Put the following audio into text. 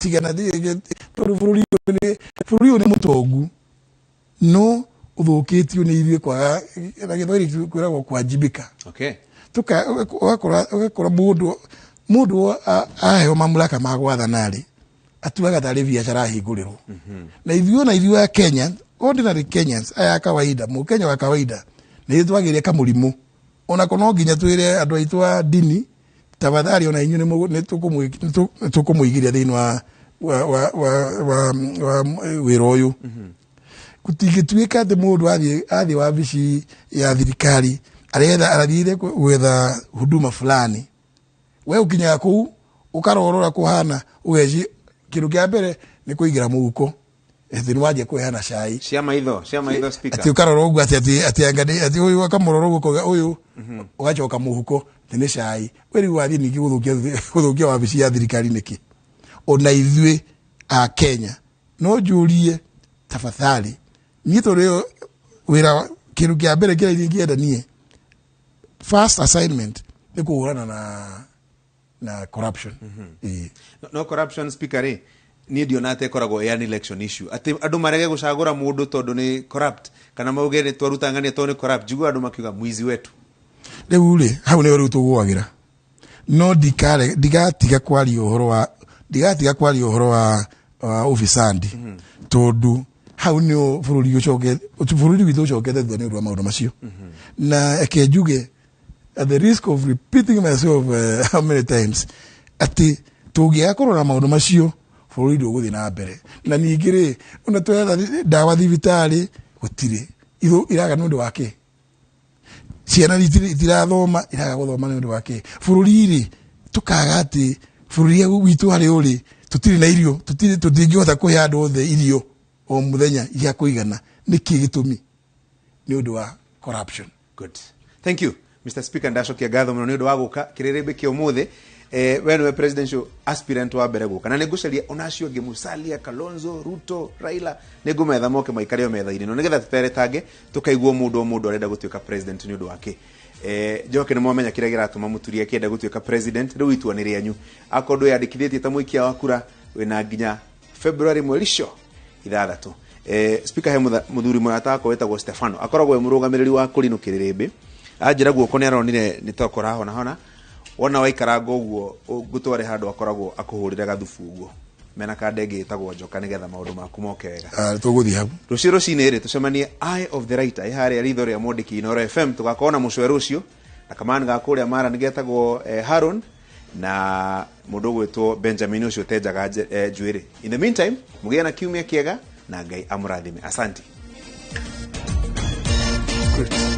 tigana fururi ni mutogu no uthukitio ni ithuĩ kwaga na gĩthweri kwĩragwo kwajibika. Okay. Ugakora mundu aheo mamlaka ma gwathana rĩ atuaga tarĩ biacara hingũrĩrwo. Na ithuĩ a Kenya, ordinary Kenyans aya kawaida, Mukenya wa kawaida nĩ twagĩrĩre kamũrimũ. Ona kono nginya twĩre andũ aitũ a dini tafadhali ona inyuĩ nĩ tũkũmũigĩria thĩinĩ wa wĩra ũyũ. Kutigituika atĩ mũndũ athiĩ wabici ya thirikari arathire gwetha huduma fulani, we ukinyaga kuu ukarorora kuhana ugeci kindu kia mbere ni kuigira muhuko eti waje kuhana cai cia maitho speaker ati ukarorora ugu ati angade ati uyu akamurora ugu uyu ugachoka muhuko ni cai weri wathi ningi guthukia wabici ya thirikari niki. Ona ithuĩ a Kenya no jurie tafadhali nito leo wira kindu kia mbere kile ingienda nie first assignment ni kuhurana na corruption. No corruption speaker ni dionate koragwo ya election issue ati andu marege gucagura mundu tondu ni corrupt kana mauge ni twarutangania tondu ni corrupt jugu andu makiuga mwizi wetu riu ri hau ni uri tugwagira no digatiga kwaria uhoro wa ofisandi tondu hau ni bururi witu ucokete thwa ni maundu macio na ekejuge at the risk of repeating myself how many times ati tugia korora maundu macio bururi nduguthi na mbere na ningire ona twetha dawa thibitari gutire ithu iraga nundu wake ciana itirathoma iraga guthoma nundu wake bururi ri tukaga ati bururi witu hari uri tutiri na irio tutingihota kuhe andu othe irio o muthenya ya kuigana niki gitumi ni undu wa corruption. Good, thank you Mr. Speaker. Ndacokia ngatho muno ni undu wa guka kirerebe kia umuthi we no presidential aspirant wa mbere guka na nigucaria onacio ngimusalia Kalonzo, Ruto, Raila nigumetha moke maikario metha-ini no nigetha tuteretange tukaigwo mundu arenda gutuika president ni undu wake. Njoke ni mwamenya kire giratuma muturia akienda gutuika president riu itua ni rianyu akondu yandikithitie ta muikia wa kura wina nginya February mwerisho 6. Speaker he muthuri muratako wetagwo Stefano akoragwo murugamiriri wa kurino kirirebe ajira guoko ni aronire ni tokora hona wona waikaranga uguo gutware handu akoragwo akuhurira gathufu uguo mena kandege itagwo njoka nigetha maundu maku moke wega. Tuguthi hau ruciro cinere tucemanie Eye of the Writer ihari ritho ria Mondiki Inoro FM tugakona mucwe rucio na kamani gakuria mara nigetagwo Haron na mundu gwetwo Benjamin ucio tenjaga njuiri. In the meantime mugia na kiumia kiega na Ngai amurathime. Asante. Good.